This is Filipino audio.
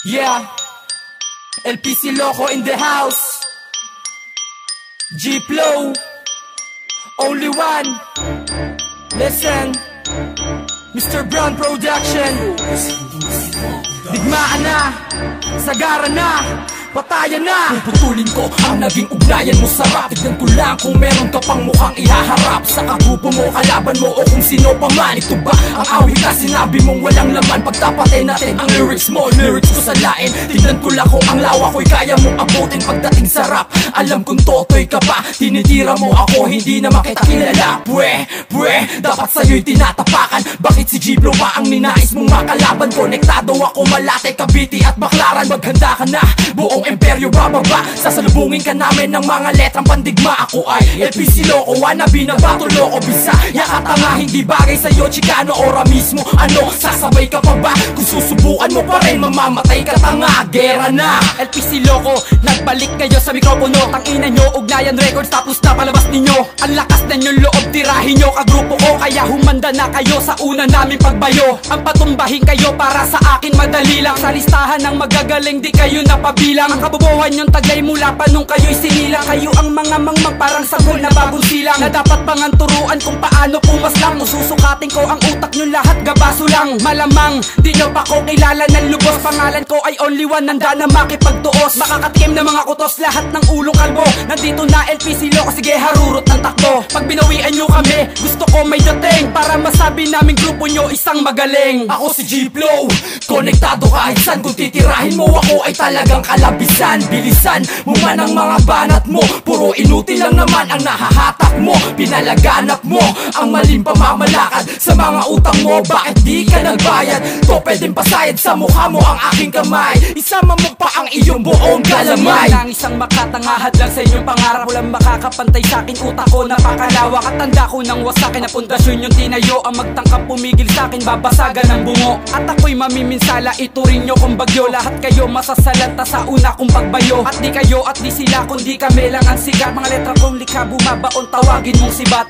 Yeah, LPC Loco in the house. G-Flow, only one. Listen, Mr. Brown Production. Digmaan na, sagara na, patayan na. Puputulin ko ang naging ugnayan mo sa rap. Tignan ko lang kung meron ka pang mukhang ihaharap sa kagrupo mo, kalaban mo o kung sino pa man. Ito ba ang awit na sinabi mong walang laman? Pagtapatin natin ang lyrics mo, lyrics ko sa lain. Tignan ko lang kung ang lawa ko'y kaya mong abutin pagdating sa rap. Alam kong totoy ka pa, tinitira mo ako, hindi na makita kilala. Pwe, dapat sa'yo'y tinatapakan. Bakit si G-Flow pa ang ninais mong makalaban? Konektado ako, Malate, Cavite at Baclaran. Maghanda ka na, buong imperyo bababa. Sasalubungin ka namin ng mga letrang pandigma. Ako ay LPC Loco, wannabe na bato loko. Bisaya ka tanga, hindi bagay sa'yo Chicano ora mismo. Ano, sasabay ka pa ba? Kung susubukan mo pa rin, mamamatay ka tanga. Gera na, LPC Loco, nagbalik kayo sa mikropono. Tangina nyo, Ugnayan Records, tapos na palabas ninyo. Ang lakas na nyo loob, tirahin nyo kagrupo ko. Kaya humanda na kayo sa una namin pagbayo. Ang patumbahin kayo para sa akin madali lang. Sa listahan ng magagaling di kayo napabilang. Ang kabubuhan nyong taglay mula pa nung kayo'y sinilang. Kayo ang mga mangmang parang sagol na bagong silang, na dapat pangan turuan kung paano pumaslang. Susukatin ko ang utak nyo lahat, gabaso lang. Malamang di nyo pa ko kilala ng lubos. Pangalan ko ay only one, nanda na makipagtuos. Makakatikim na mga kutos, lahat ng ulong kalbo. Nandito na LPC Loco, sige harurot ng takbo. Pag binawian nyo kami, gusto ko may dating, para masabi namin grupo nyo isang magaling. ako si G-Flow, konektado kahit saan. Kung titirahin mo ako ay talagang kalabisan. Bilisan mo man ang mga banat mo, puro inutil lang naman ang nahahatak mo. Pinalaganap mo ang maling pamamalakad sa mga utang mo. Bakit di ka nagbayad? To pwedeng pasayad sa mukha mo ang aking kamay. Isama mo pa ang iyong buong galamay. Lang isang makatangahad lang sa inyong pangarap. Walang makakapantay sa akin, utak ko napakalawak. At tanda ko ng wasakin na pundasyon yung tinayo. Ang magtangkap pumigil sa akin, babasagan ng bungo. At ako'y mamiminsala, ituring nyo kung bagyo. Lahat kayo masasalanta sa una kong pagbayo. At di kayo at di sila, kundi kami lang ang sigat. Mga letra kong likha bumabaon, tawagin mong sibat.